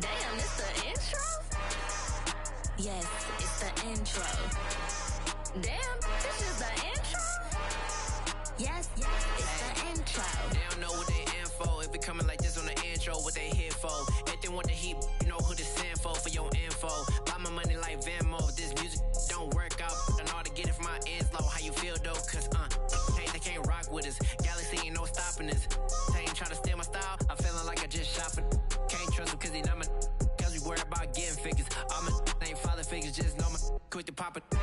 Damn, it's the intro? Yes, it's the intro. Damn, this is the intro? Yes, it's the intro. They don't know what they in for. If it coming like this on the intro, what they here for? If they want the heat, you know who to send for your info. Buy my money like Venmo. If this music don't work out, I know how to get it from my ends low. How you feel though? Cause hey, they can't rock with us. Galaxy ain't no stopping us. They ain't try to steal my style. I'm feeling like I just shot for. Can't trust them cause they not my. Cause we worried about getting figures. All my ain't father figures, just know my quick to pop it. Damn,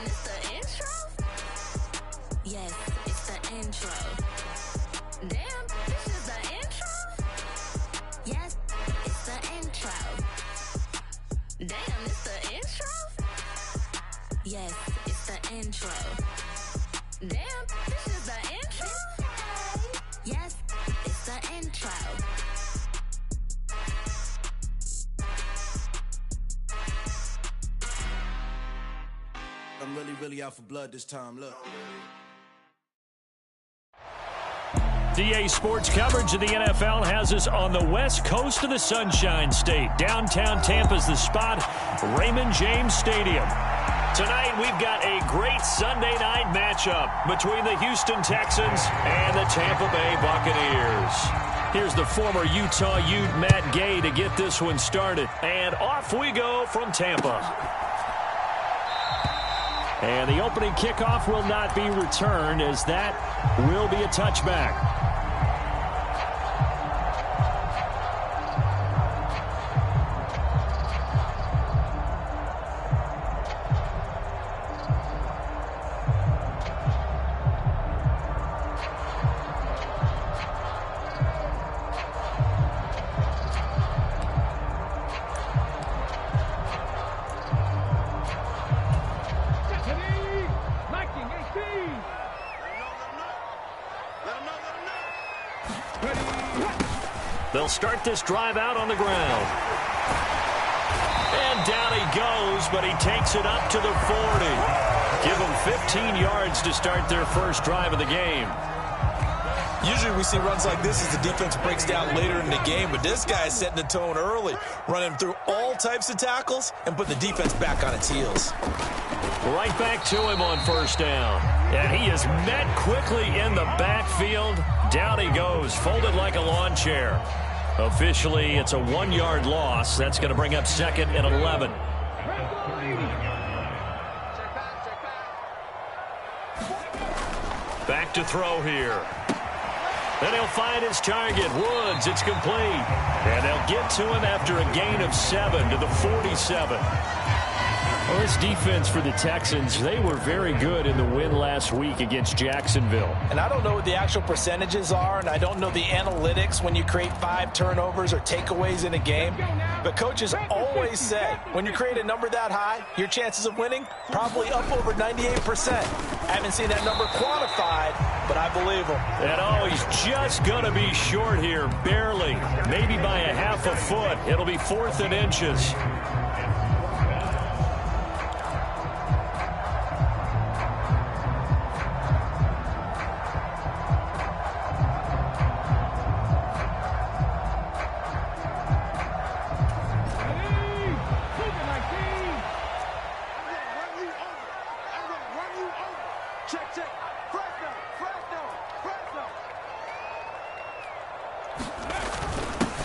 it's the intro? Yes, it's the intro. Damn, this is the intro? Yes, it's the intro. Damn, it's the intro? Yes, it's the intro. Damn, this is the intro? Yes, it's the intro. I'm really out for blood this time, look. DA Sports coverage of the NFL has us on the west coast of the Sunshine State. Downtown Tampa's the spot, Raymond James Stadium. Tonight we've got a great Sunday night matchup between the Houston Texans and the Tampa Bay Buccaneers. Here's the former Utah Ute Matt Gay to get this one started. And off we go from Tampa. And the opening kickoff will not be returned, as that will be a touchback. They'll start this drive out on the ground. And down he goes, but he takes it up to the 40. Give them 15 yards to start their first drive of the game. Usually we see runs like this as the defense breaks down later in the game, but this guy is setting the tone early, running through all types of tackles and put the defense back on its heels. Right back to him on first down. And he is met quickly in the backfield. Down he goes, folded like a lawn chair. Officially, it's a 1-yard loss. That's going to bring up second and 11. Back to throw here. Then he'll find his target, Woods. It's complete. And they'll get to him after a gain of 7 to the 47. Well, this defense for the Texans, they were very good in the win last week against Jacksonville. And I don't know what the actual percentages are, and I don't know the analytics when you create 5 turnovers or takeaways in a game. But coaches always say, when you create a number that high, your chances of winning probably up over 98%. I haven't seen that number quantified, but I believe him. And he's just going to be short here, barely. Maybe by a half a foot. It'll be 4th and inches.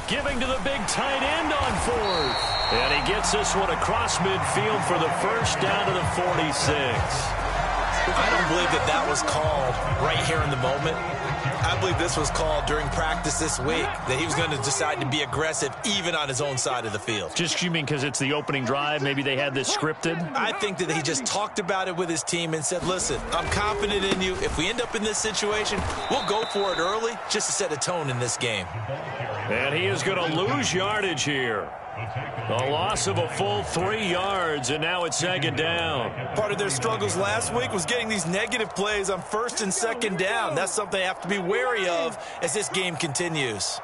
Giving to the big tight end on 4th. And he gets this one across midfield for the first down to the 46. I don't believe that was called right here in the moment. I believe this was called during practice this week, that he was going to decide to be aggressive even on his own side of the field. Just you mean because it's the opening drive? Maybe they had this scripted? I think that he just talked about it with his team and said, listen, I'm confident in you. If we end up in this situation, we'll go for it early just to set a tone in this game. And he is going to lose yardage here. A loss of a full 3 yards, and now it's second down. Part of their struggles last week was getting these negative plays on 1st and 2nd down. That's something they have to be wary of as this game continues.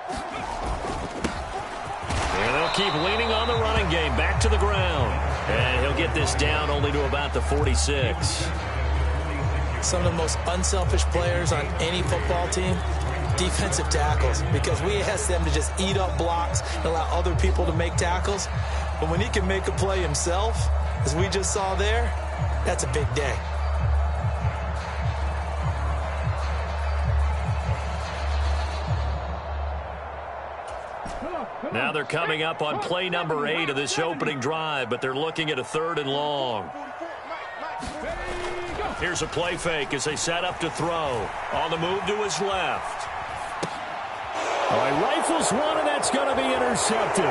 And they'll keep leaning on the running game. Back to the ground. And he'll get this down only to about the 46. Some of the most unselfish players on any football team defensive tackles, because we ask them to just eat up blocks and allow other people to make tackles. But when he can make a play himself, as we just saw there, that's a big day. Now they're coming up on play number 8 of this opening drive, but they're looking at a 3rd and long. Here's a play fake as they set up to throw. On the move to his left. All right, rifles one, and that's going to be intercepted.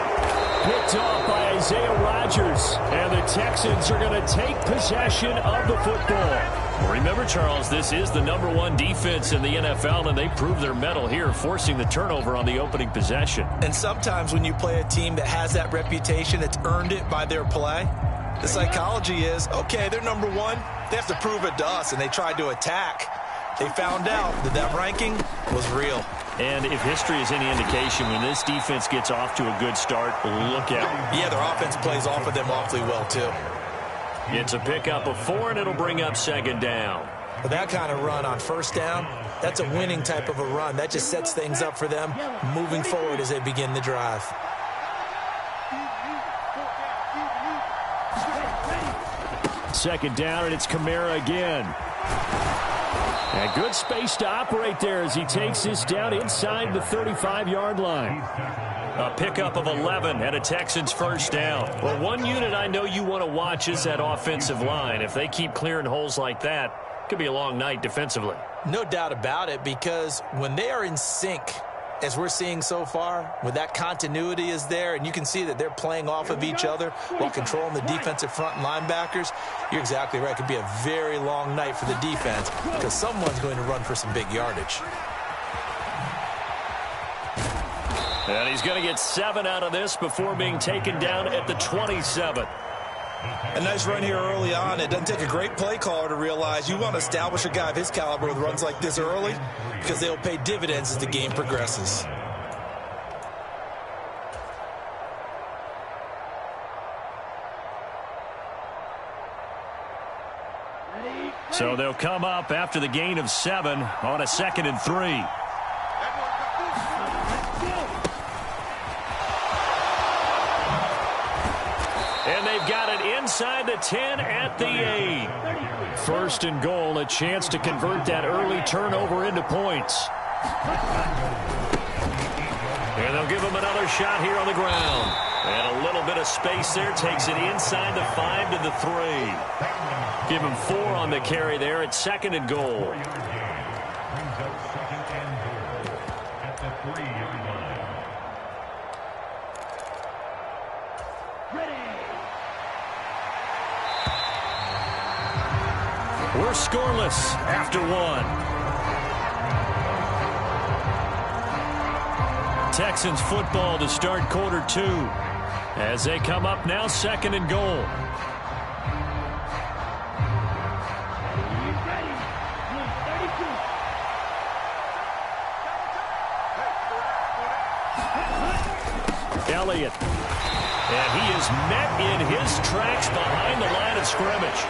Picked off by Isaiah Rodgers, and the Texans are going to take possession of the football. Remember, Charles, this is the #1 defense in the NFL, and they prove their mettle here, forcing the turnover on the opening possession. And sometimes when you play a team that has that reputation, that's earned it by their play, the psychology is, okay, they're #1. They have to prove it to us, and they tried to attack. They found out that that ranking was real. And if history is any indication, when this defense gets off to a good start, look out. Yeah, their offense plays off of them awfully well, too. It's a pickup of 4, and it'll bring up 2nd down. But that kind of run on 1st down, that's a winning type of a run. That just sets things up for them moving forward as they begin the drive. Second down, and it's Kamara again. And good space to operate there as he takes this down inside the 35-yard line. A pickup of 11 and a Texans 1st down. Well, one unit I know you want to watch is that offensive line. If they keep clearing holes like that, it could be a long night defensively. No doubt about it, because when they are in sync, as we're seeing so far, when that continuity is there, and you can see that they're playing off of each other while controlling the defensive front and linebackers, you're exactly right. It could be a very long night for the defense because someone's going to run for some big yardage. And he's going to get 7 out of this before being taken down at the 27. A nice run here early on. It doesn't take a great play caller to realize you want to establish a guy of his caliber with runs like this early because they'll pay dividends as the game progresses. So they'll come up after the gain of 7 on a 2nd and 3. And they've got it inside the 10 at the 8. 1st and goal, a chance to convert that early turnover into points. And they'll give him another shot here on the ground. And a little bit of space there takes it inside the 5 to the 3. Give him 4 on the carry there at 2nd and goal. We're scoreless after 1. Texans football to start quarter 2 as they come up now 2nd and goal. Elliott. And he is met in his tracks behind the line of scrimmage.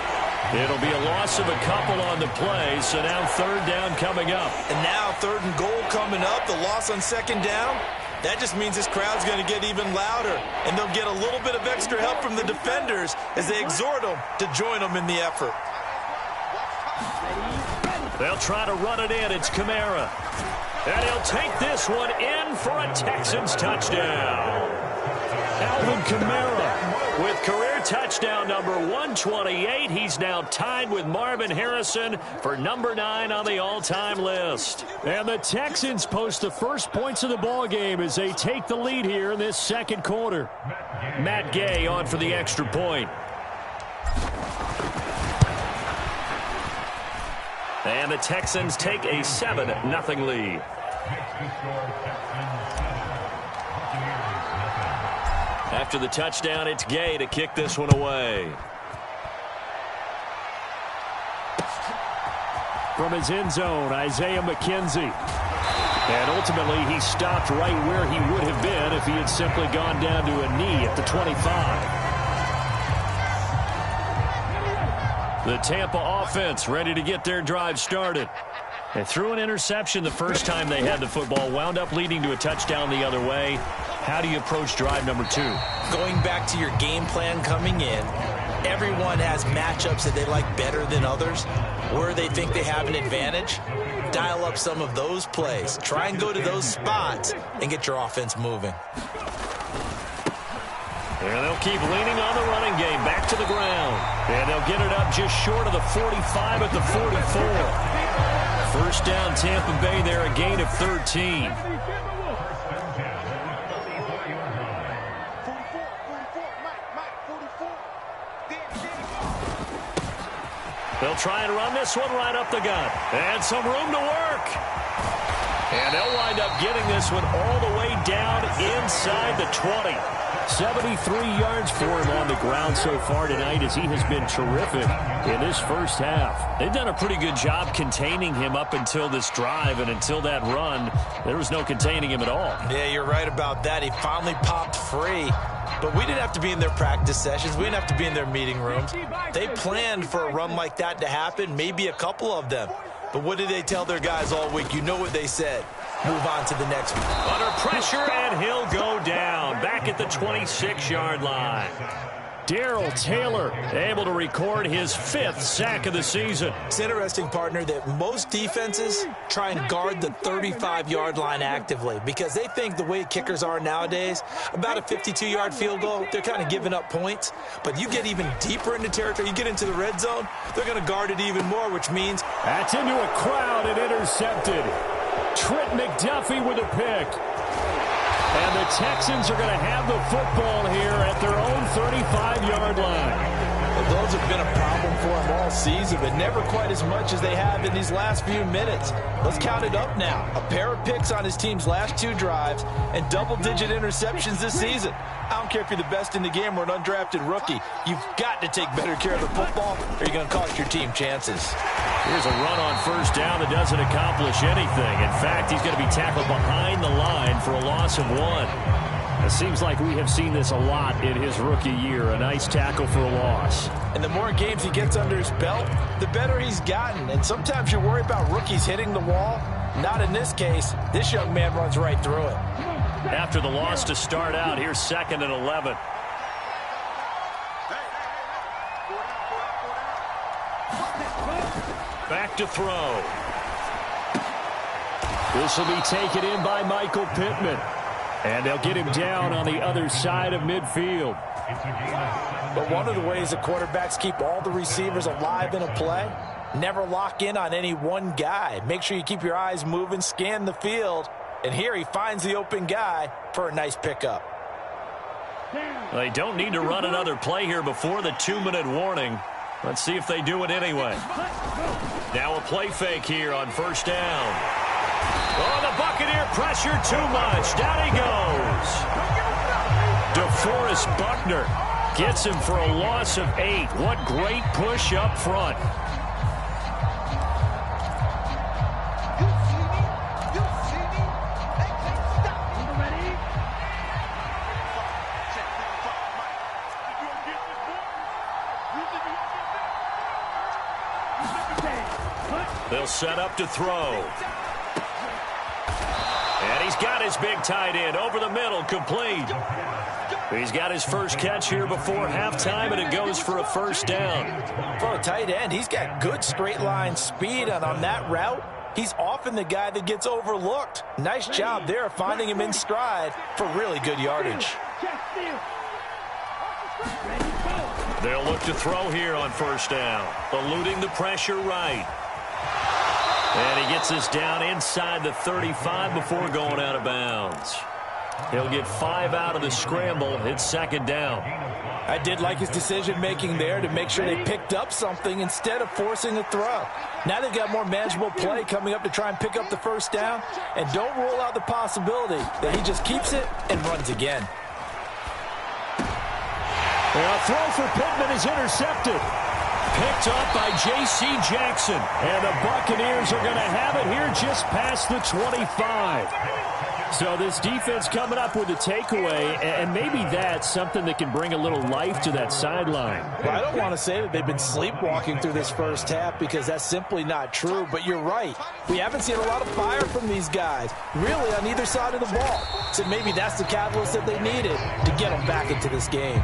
It'll be a loss of a couple on the play, so now 3rd down coming up. And now 3rd and goal coming up, the loss on 2nd down. That just means this crowd's going to get even louder, and they'll get a little bit of extra help from the defenders as they exhort them to join them in the effort. They'll try to run it in. It's Kamara. And he'll take this one in for a Texans touchdown. Alvin Kamara with career touchdown number 128. He's now tied with Marvin Harrison for number 9 on the all-time list. And the Texans post the first points of the ball game as they take the lead here in this 2nd quarter. Matt Gay on for the extra point. And the Texans take a 7-0 lead. After the touchdown, it's Gay to kick this one away. From his end zone, Isaiah McKenzie. And ultimately, he stopped right where he would have been if he had simply gone down to a knee at the 25. The Tampa offense ready to get their drive started. They threw an interception the first time they had the football, wound up leading to a touchdown the other way. How do you approach drive number 2? Going back to your game plan coming in, everyone has matchups that they like better than others, where they think they have an advantage. Dial up some of those plays. Try and go to those spots and get your offense moving. And they'll keep leaning on the running game. Back to the ground. And they'll get it up just short of the 45 at the 44. First down, Tampa Bay there, a gain of 13. They'll try and run this one right up the gut. And some room to work. And they'll wind up getting this one all the way down inside the 20. 73 yards for him on the ground so far tonight as he has been terrific in this first half. They've done a pretty good job containing him up until this drive, and until that run, there was no containing him at all. Yeah, you're right about that. He finally popped free. But we didn't have to be in their practice sessions. We didn't have to be in their meeting rooms. They planned for a run like that to happen, maybe a couple of them. But what did they tell their guys all week? You know what they said. Move on to the next one. Under pressure, and he'll go down. Back at the 26-yard line. Darrell Taylor able to record his 5th sack of the season. It's interesting, partner, that most defenses try and guard the 35-yard line actively because they think the way kickers are nowadays, about a 52-yard field goal, they're kind of giving up points. But you get even deeper into territory, you get into the red zone, they're going to guard it even more, which means... That's into a crowd and intercepted. Trent McDuffie with a pick. And the Texans are going to have the football here at their own 35-yard line. Well, those have been a problem for them all season, but never quite as much as they have in these last few minutes. Let's count it up now. A pair of picks on his team's last 2 drives and double-digit interceptions this season. I don't care if you're the best in the game or an undrafted rookie. You've got to take better care of the football or you're going to cost your team chances. Here's a run on first down that doesn't accomplish anything. In fact, he's going to be tackled behind the line for a loss of 1. It seems like we have seen this a lot in his rookie year. A nice tackle for a loss. And the more games he gets under his belt, the better he's gotten. And sometimes you worry about rookies hitting the wall. Not in this case. This young man runs right through it. After the loss to start out, here's 2nd and 11. Back to throw. This will be taken in by Michael Pittman. And they'll get him down on the other side of midfield. But one of the ways the quarterbacks keep all the receivers alive in a play, never lock in on any one guy. Make sure you keep your eyes moving, scan the field. And here he finds the open guy for a nice pickup. They don't need to run another play here before the 2-minute warning. Let's see if they do it anyway. Now a play fake here on first down. Oh, the Buccaneer pressure too much. Down he goes. DeForest Buckner gets him for a loss of 8. What great push up front. They'll set up to throw. And he's got his big tight end over the middle, complete. He's got his first catch here before halftime, and it goes for a first down. For a tight end, he's got good straight line speed, and on that route, he's often the guy that gets overlooked. Nice job there finding him in stride for really good yardage. They'll look to throw here on first down, eluding the pressure right. And he gets this down inside the 35 before going out of bounds. He'll get 5 out of the scramble. It's 2nd down. I did like his decision-making there to make sure they picked up something instead of forcing a throw. Now they've got more manageable play coming up to try and pick up the first down. And don't rule out the possibility that he just keeps it and runs again. A throw for Pittman is intercepted. picked up by J.C. Jackson. And the Buccaneers are going to have it here just past the 25. So this defense coming up with a takeaway, and maybe that's something that can bring a little life to that sideline. Well, I don't want to say that they've been sleepwalking through this first half because that's simply not true, but you're right. We haven't seen a lot of fire from these guys, really, on either side of the ball. So maybe that's the catalyst that they needed to get them back into this game.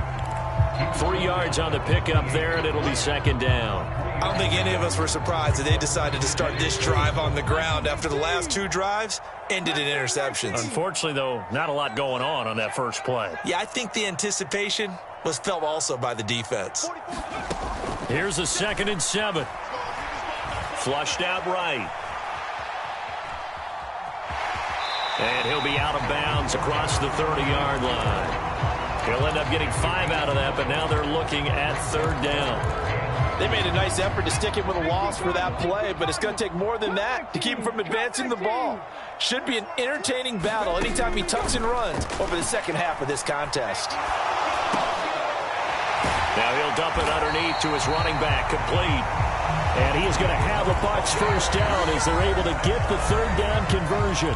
3 yards on the pickup there, and it'll be second down. I don't think any of us were surprised that they decided to start this drive on the ground after the last 2 drives ended in interceptions. Unfortunately, though, not a lot going on that first play. Yeah, I think the anticipation was felt also by the defense. Here's a 2nd and 7. Flushed out right. And he'll be out of bounds across the 30-yard line. He'll end up getting 5 out of that, but now they're looking at 3rd down. They made a nice effort to stick him with a loss for that play, but it's going to take more than that to keep him from advancing the ball. Should be an entertaining battle anytime he tucks and runs over the second half of this contest. Now he'll dump it underneath to his running back, complete. And he is going to have the Bucs first down as they're able to get the 3rd down conversion.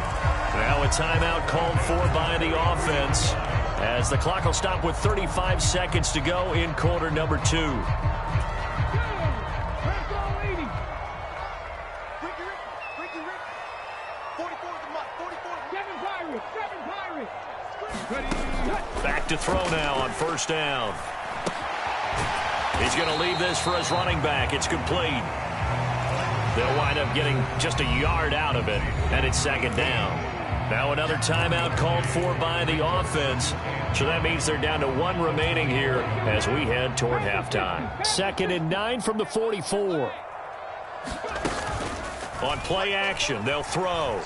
Now a timeout called for by the offense, as the clock will stop with 35 seconds to go in quarter number 2. Back to throw now on 1st down. He's going to leave this for his running back. It's complete. They'll wind up getting just a yard out of it, and it's 2nd down. Now another timeout called for by the offense. So that means they're down to 1 remaining here as we head toward halftime. 2nd and 9 from the 44. On play action, they'll throw.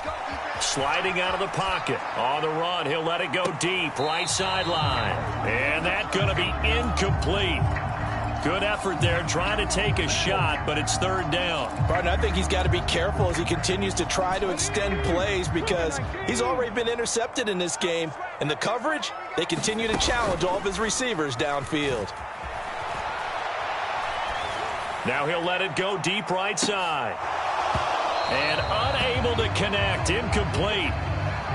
Sliding out of the pocket. On the run, he'll let it go deep. Right sideline. And that's going to be incomplete. Good effort there, trying to take a shot, but it's 3rd down. Barton, I think he's got to be careful as he continues to try to extend plays because he's already been intercepted in this game. And the coverage, they continue to challenge all of his receivers downfield. Now he'll let it go deep right side. And unable to connect, incomplete.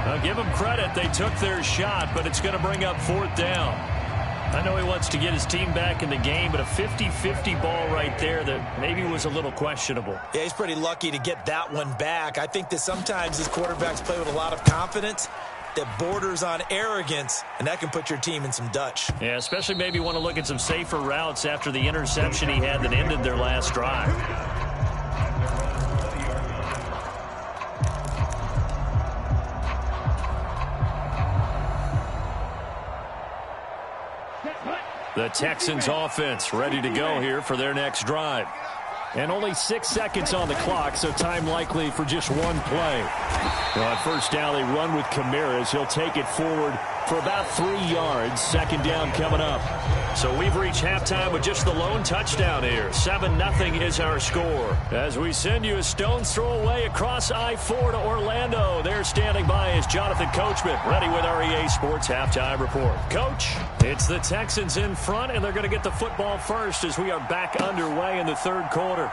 I'll give them credit, they took their shot, but it's going to bring up 4th down. I know he wants to get his team back in the game, but a 50-50 ball right there that maybe was a little questionable. Yeah, he's pretty lucky to get that one back. I think that sometimes his quarterbacks play with a lot of confidence that borders on arrogance, and that can put your team in some Dutch. Yeah, especially maybe want to look at some safer routes after the interception he had that ended their last drive. The Texans offense ready to go here for their next drive. And only 6 seconds on the clock, so time likely for just 1 play. Now on 1st down, they run with Kamara. He'll take it forward for about 3 yards. 2nd down coming up. So we've reached halftime with just the lone touchdown here. 7-0 is our score. As we send you a stone's throw away across I-4 to Orlando. There standing by is Jonathan Coachman, ready with our EA Sports Halftime Report. Coach, it's the Texans in front, and they're going to get the football first as we are back underway in the 3rd quarter.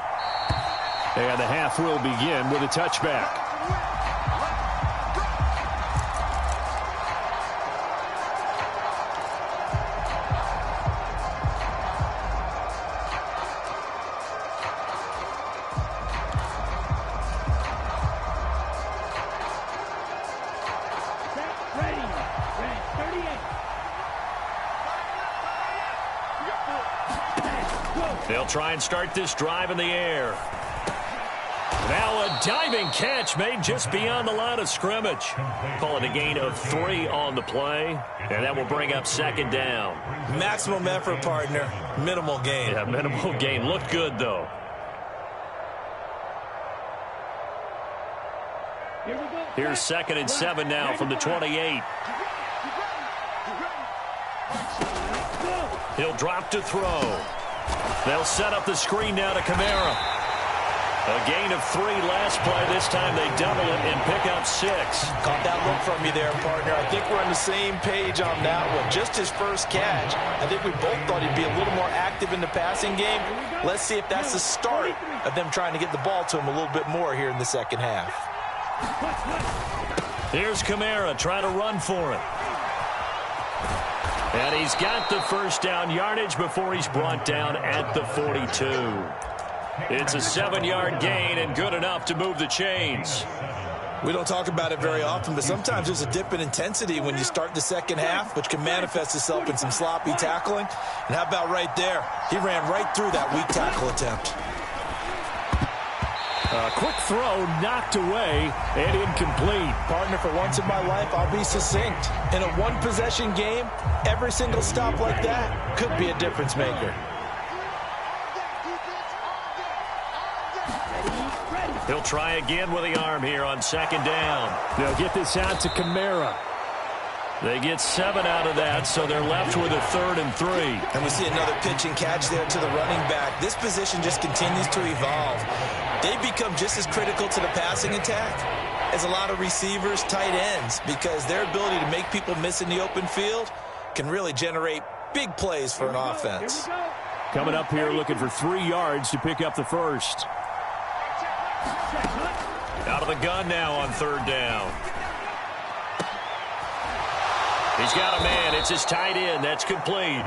And the half will begin with a touchback. They'll try and start this drive in the air. Now a diving catch made just beyond the line of scrimmage. Call it a gain of 3 on the play, and that will bring up 2nd down. Maximum effort, partner. Minimal gain. Yeah, minimal gain. Looked good, though. Here's 2nd and 7 now from the 28. He'll drop to throw. They'll set up the screen now to Kamara. A gain of 3 last play. This time they double it and pick up 6. Caught that look from you there, partner. I think we're on the same page on that one. Just his first catch. I think we both thought he'd be a little more active in the passing game. Let's see if that's the start of them trying to get the ball to him a little bit more here in the second half. Here's Kamara trying to run for it. And he's got the first down yardage before he's brought down at the 42. It's a 7-yard gain and good enough to move the chains. We don't talk about it very often, but sometimes there's a dip in intensity when you start the second half, which can manifest itself in some sloppy tackling. And how about right there? He ran right through that weak tackle attempt. A quick throw knocked away and incomplete. Partner, for once in my life, I'll be succinct. In a one-possession game, every single stop like that could be a difference maker. He'll try again with the arm here on second down. They'll get this out to Kamara. They get 7 out of that, so they're left with a 3rd and 3. And we see another pitch and catch there to the running back. This position just continues to evolve. They become just as critical to the passing attack as a lot of receivers, tight ends, because their ability to make people miss in the open field can really generate big plays for an offense. Coming up here looking for 3 yards to pick up the first. Out of the gun now on 3rd down. He's got a man. It's his tight end. That's complete.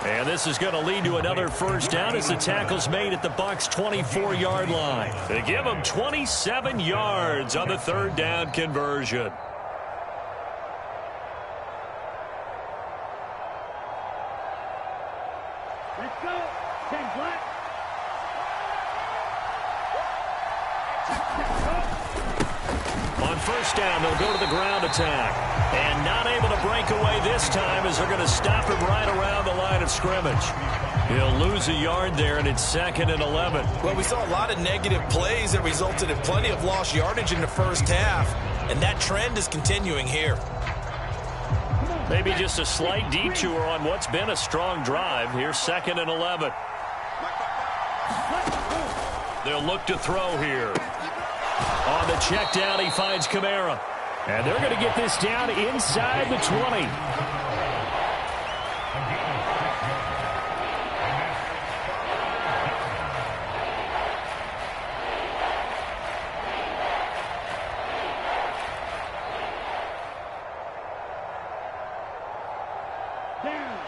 And this is going to lead to another first down as the tackle's made at the Bucs' 24-yard line. They give him 27 yards on the 3rd down conversion. Let's go. 10 flat. On first down, they'll go to the ground attack. And not able to break away this time as they're going to stop him right around the line of scrimmage. He'll lose a yard there, and it's 2nd and 11. Well, we saw a lot of negative plays that resulted in plenty of lost yardage in the first half, and that trend is continuing here. Maybe just a slight detour on what's been a strong drive. Here's 2nd and 11. They'll look to throw here. On the check down, he finds Kamara. And they're going to get this down inside the 20.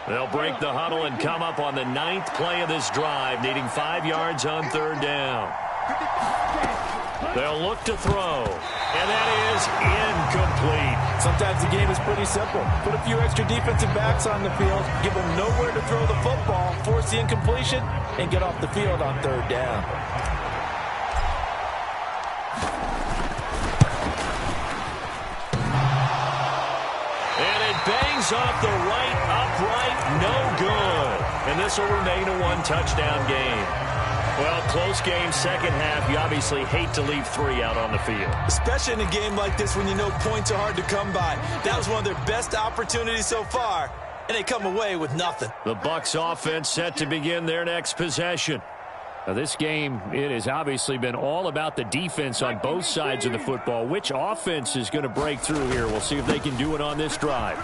They'll break the huddle and come up on the 9th play of this drive, needing 5 yards on 3rd down. They'll look to throw, and that is incomplete. Sometimes the game is pretty simple. Put a few extra defensive backs on the field, give them nowhere to throw the football, force the incompletion, and get off the field on 3rd down. And it bangs off the right upright, no good. And this will remain a 1-touchdown game. Well, close game, second half. You obviously hate to leave 3 out on the field. Especially in a game like this when you know points are hard to come by. That was one of their best opportunities so far, and they come away with nothing. The Bucs offense set to begin their next possession. Now, this game, it has obviously been all about the defense on both sides of the football. Which offense is going to break through here? We'll see if they can do it on this drive.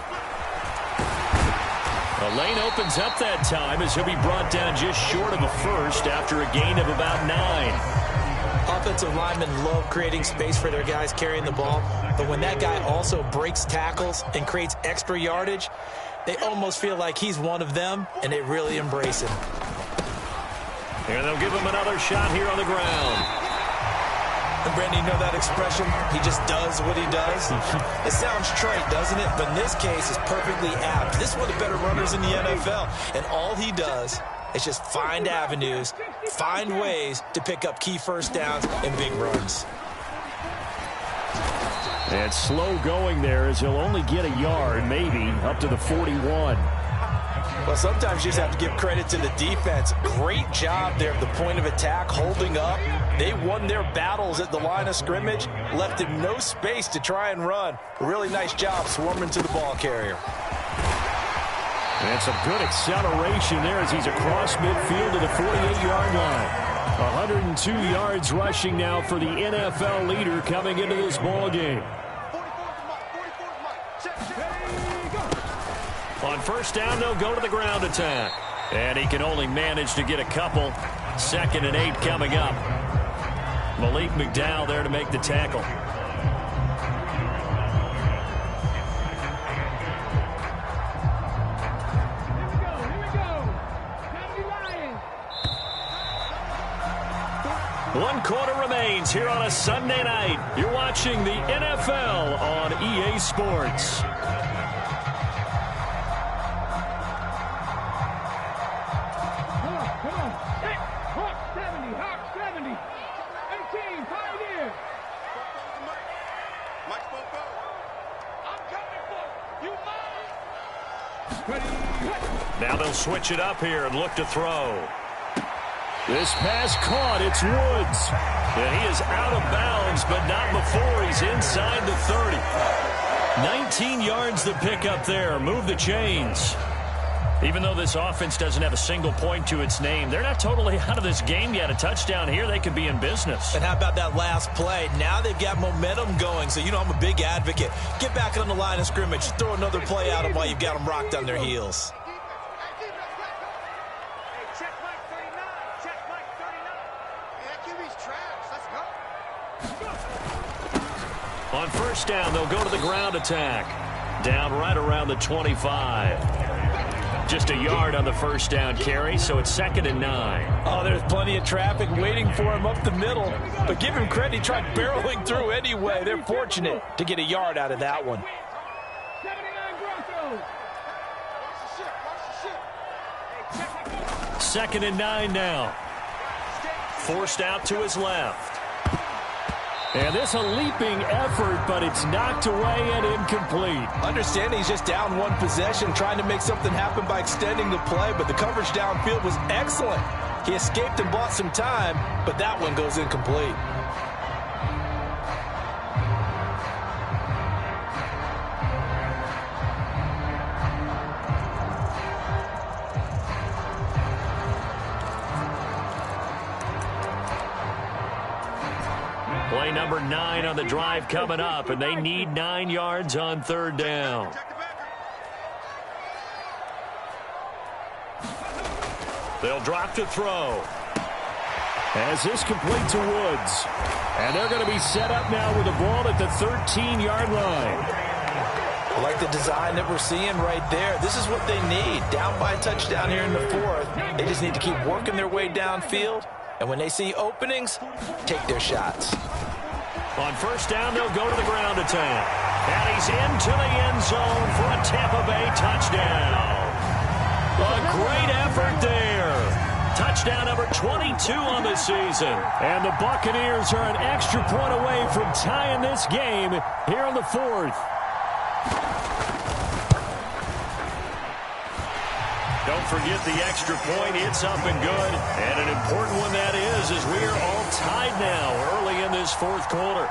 The lane opens up that time as he'll be brought down just short of a first after a gain of about 9. Offensive linemen love creating space for their guys carrying the ball, but when that guy also breaks tackles and creates extra yardage, they almost feel like he's one of them, and they really embrace him. And they'll give him another shot here on the ground. And Brandon, you know that expression? He just does what he does. It sounds trite, doesn't it? But in this case, it's perfectly apt. This is one of the better runners in the NFL. And all he does is just find avenues, find ways to pick up key first downs and big runs. And slow going there as he'll only get a yard, maybe, up to the 41. Well, sometimes you just have to give credit to the defense. Great job there at the point of attack, holding up. They won their battles at the line of scrimmage, left him no space to try and run. A really nice job swarming to the ball carrier. And some good acceleration there as he's across midfield to the 48-yard line. 102 yards rushing now for the NFL leader coming into this ball game. On first down, they'll go to the ground attack. And he can only manage to get a couple. 2nd and 8 coming up. Malik McDowell there to make the tackle. One quarter remains here on a Sunday night. You're watching the NFL on EA Sports. Come on. Hey, Hawk 70, Hawk 70. 18, Pioneer. Mike Bobo. I'm coming for you, mine. Now they'll switch it up here and look to throw. This pass caught. It's Woods. And he is out of bounds, but not before he's inside the 30. 19 yards to pick up there. Move the chains. Even though this offense doesn't have a single point to its name, they're not totally out of this game yet. A touchdown here, they could be in business. And how about that last play? Now they've got momentum going. So, you know, I'm a big advocate. Get back on the line of scrimmage. Throw another play at them while you've got them rocked on their heels. On first down, they'll go to the ground attack. Down right around the 25. Just a yard on the first down carry, so it's 2nd and 9. Oh, there's plenty of traffic waiting for him up the middle. But give him credit, he tried barreling through anyway. They're fortunate to get a yard out of that one. 2nd and 9 now. Forced out to his left. And this a leaping effort, but it's knocked away and incomplete. Understand he's just down one possession, trying to make something happen by extending the play, but the coverage downfield was excellent. He escaped and bought some time, but that one goes incomplete. Play number 9 on the drive coming up, and they need 9 yards on 3rd down. They'll drop to throw. As this complete to Woods. And they're going to be set up now with the ball at the 13-yard line. I like the design that we're seeing right there. This is what they need. Down by a touchdown here in the 4th. They just need to keep working their way downfield. And when they see openings, take their shots. On first down, they'll go to the ground attack. And he's into the end zone for a Tampa Bay touchdown. A great effort there. Touchdown number 22 on the season. And the Buccaneers are an extra point away from tying this game here in the 4th. Don't forget the extra point. It's up and good. And an important one that is, as we are all tied now early in this 4th quarter.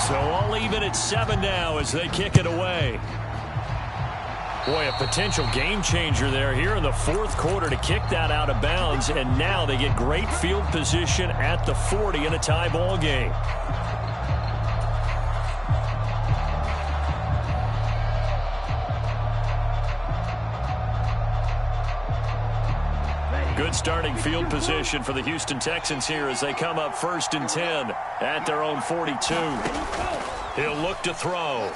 So all even at 7 now as they kick it away. Boy, a potential game changer there here in the 4th quarter to kick that out of bounds. And now they get great field position at the 40 in a tie ball game. Good starting field position for the Houston Texans here as they come up 1st and 10 at their own 42. He'll look to throw.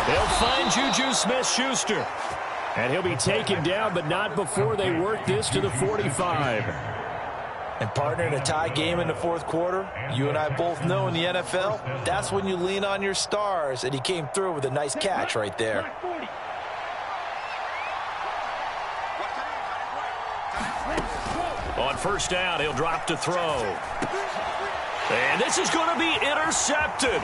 They'll find Juju Smith-Schuster. And he'll be taken down, but not before they work this to the 45. And partner, in a tie game in the 4th quarter, you and I both know in the NFL, that's when you lean on your stars. And he came through with a nice catch right there. On first down, he'll drop to throw. And this is going to be intercepted.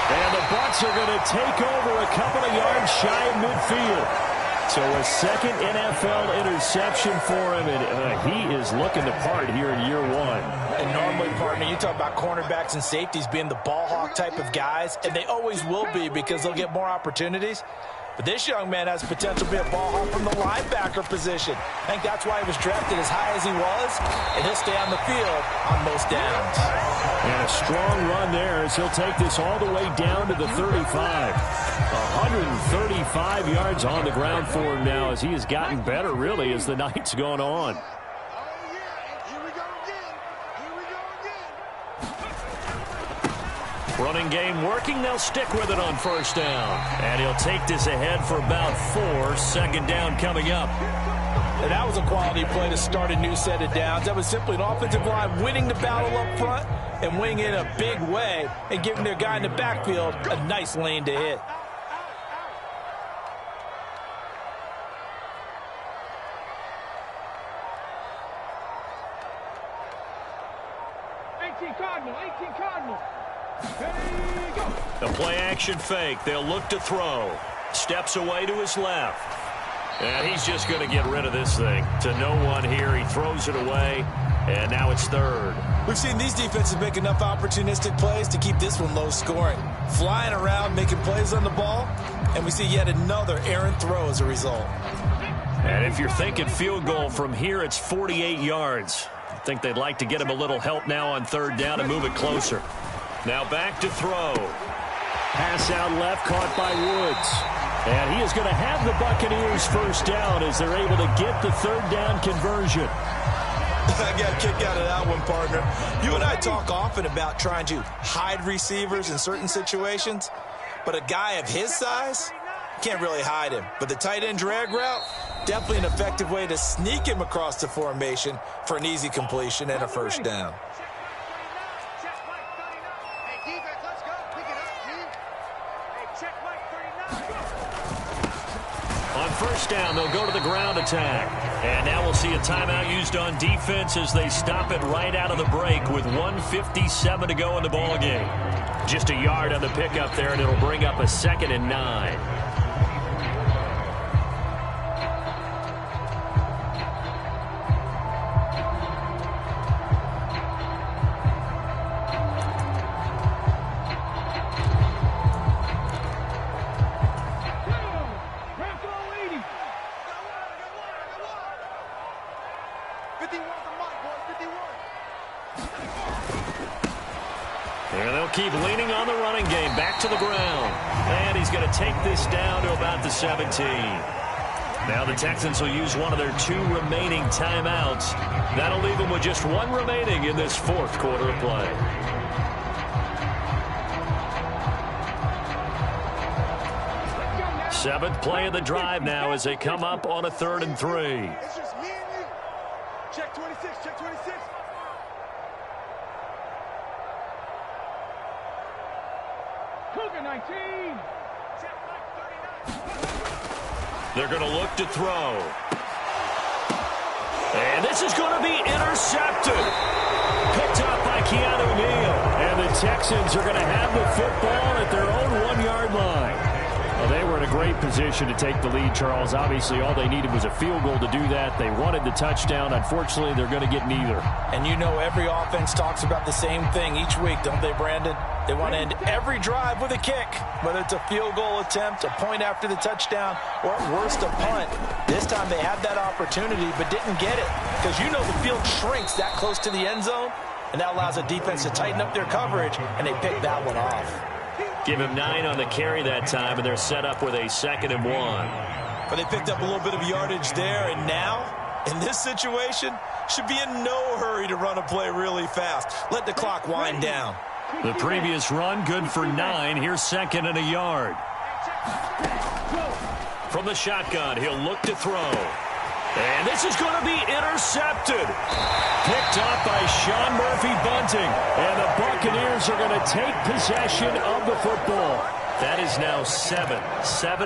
And the Bucs are going to take over a couple of yards shy of midfield. So a 2nd NFL interception for him, and he is looking the part here in year 1. And normally, partner, you talk about cornerbacks and safeties being the ball hawk type of guys, and they always will be because they'll get more opportunities. But this young man has potential to be a ball hawk from the linebacker position. I think that's why he was drafted as high as he was, and he'll stay on the field on most downs. And a strong run there as he'll take this all the way down to the 35. 135 yards on the ground for him now as he has gotten better, really, as the night's gone on. Running game working. They'll stick with it on first down. And he'll take this ahead for about 4. Second down coming up. And that was a quality play to start a new set of downs. That was simply an offensive line winning the battle up front and winning it in a big way and giving their guy in the backfield a nice lane to hit. Cardinal. The play action fake. They'll look to throw. Steps away to his left. And he's just going to get rid of this thing. To no one here. He throws it away. And now it's third. We've seen these defenses make enough opportunistic plays to keep this one low scoring. Flying around, making plays on the ball. And we see yet another errant throw as a result. And if you're thinking field goal from here, it's 48 yards. I think they'd like to get him a little help now on third down and move it closer. Now back to throw. Pass out left, caught by Woods. And he is going to have the Buccaneers first down as they're able to get the third down conversion. I got a kick out of that one, partner. You and I talk often about trying to hide receivers in certain situations, but a guy of his size can't really hide him. But the tight end drag route, definitely an effective way to sneak him across the formation for an easy completion and a first down. On first down, they'll go to the ground attack. And now we'll see a timeout used on defense as they stop it right out of the break with 1:57 to go in the ballgame. Just a yard on the pickup there, and it'll bring up a 2nd and 9. Keep leaning on the running game. Back to the ground. And he's going to take this down to about the 17. Now the Texans will use one of their 2 remaining timeouts. That'll leave them with just 1 remaining in this 4th quarter of play. Seventh play of the drive now as they come up on a 3rd and 3. It's just me and you. Check 26, check 26. Cougar 19. They're going to look to throw. And this is going to be intercepted. Picked up by Keanu Neal. And the Texans are going to have the football at their own 1-yard line. Well, they were in a great position to take the lead, Charles. Obviously, all they needed was a field goal to do that. They wanted the touchdown. Unfortunately, they're going to get neither. And you know every offense talks about the same thing each week, don't they, Brandon? They want to end every drive with a kick, whether it's a field goal attempt, a point after the touchdown, or at worst a punt. This time they had that opportunity but didn't get it because you know the field shrinks that close to the end zone, and that allows a defense to tighten up their coverage, and they picked that one off. Give him 9 on the carry that time, and they're set up with a 2nd and 1. But they picked up a little bit of yardage there, and now, in this situation, should be in no hurry to run a play really fast. Let the clock wind down. The previous run, good for 9. Here's 2nd and a yard. From the shotgun, he'll look to throw. And this is going to be intercepted. Picked up by Sean Murphy-Bunting. And the Buccaneers are going to take possession of the football. That is now 7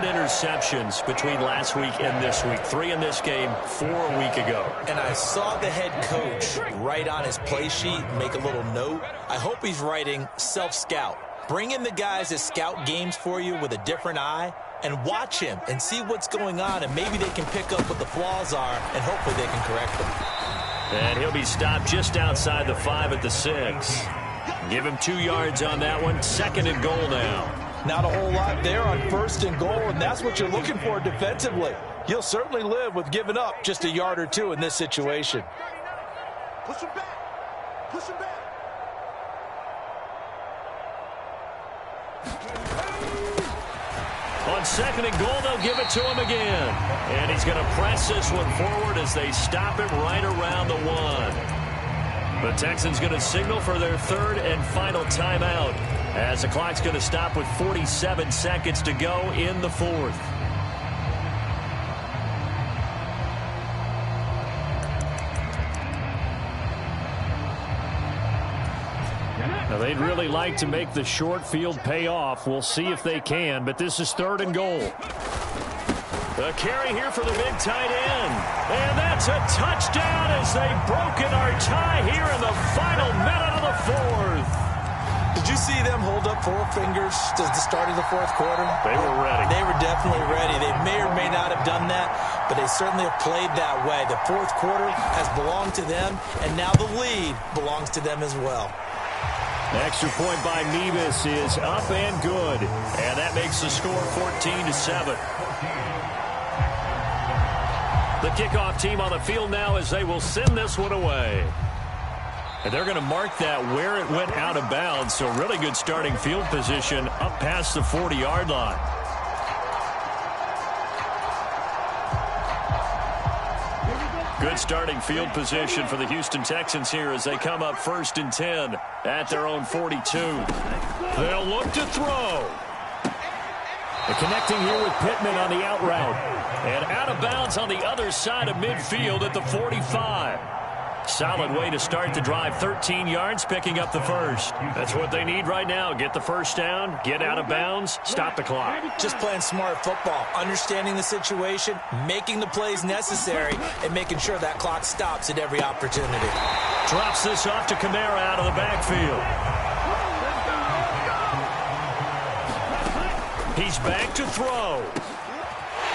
interceptions between last week and this week. 3 in this game, 4 a week ago. And I saw the head coach write on his play sheet, make a little note. I hope he's writing self-scout. Bring in the guys that scout games for you with a different eye and watch him and see what's going on, and maybe they can pick up what the flaws are, and hopefully they can correct them. And he'll be stopped just outside the 5 at the 6. Give him 2 yards on that one. 2nd and goal now. Not a whole lot there on 1st and goal, and that's what you're looking for defensively. You'll certainly live with giving up just a yard or two in this situation. Push him back. Push him back. On 2nd and goal, they'll give it to him again. And he's going to press this one forward as they stop him right around the 1. The Texans going to signal for their 3rd and final timeout as the clock's going to stop with 47 seconds to go in the 4th. Now, they'd really like to make the short field pay off. We'll see if they can, but this is 3rd and goal. The carry here for the big tight end. And that's a touchdown as they've broken our tie here in the final minute of the 4th. Did you see them hold up 4 fingers at the start of the 4th quarter? They were ready. They were definitely ready. They may or may not have done that, but they certainly have played that way. The 4th quarter has belonged to them, and now the lead belongs to them as well. Extra point by Mevis is up and good. And that makes the score 14-7. The kickoff team on the field now as they will send this one away. And they're going to mark that where it went out of bounds. So really good starting field position up past the 40-yard line. Good starting field position for the Houston Texans here as they come up 1st and 10 at their own 42. They'll look to throw. And connecting here with Pittman on the out route. And out of bounds on the other side of midfield at the 45. Solid way to start the drive. 13 yards, picking up the 1st. That's what they need right now. Get the 1st down, get out of bounds, stop the clock. Just playing smart football, understanding the situation, making the plays necessary, and making sure that clock stops at every opportunity. Drops this off to Kamara out of the backfield. He's back to throw.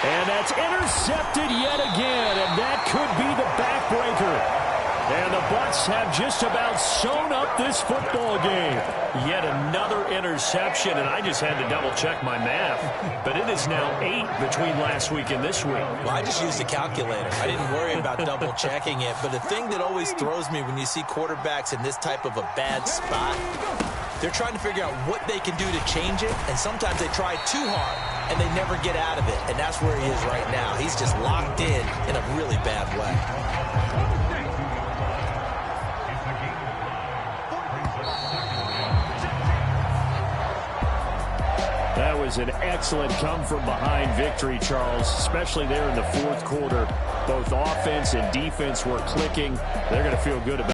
And that's intercepted yet again, and that could be the backbreaker. And the Bucs have just about sewn up this football game. Yet another interception, and I just had to double-check my math. But it is now 8 between last week and this week. Well, I just used a calculator. I didn't worry about double-checking it. But the thing that always throws me when you see quarterbacks in this type of a bad spot, they're trying to figure out what they can do to change it, and sometimes they try too hard, and they never get out of it. And that's where he is right now. He's just locked in a really bad way. That was an excellent come-from-behind victory, Charles, especially there in the 4th quarter. Both offense and defense were clicking. They're going to feel good about it.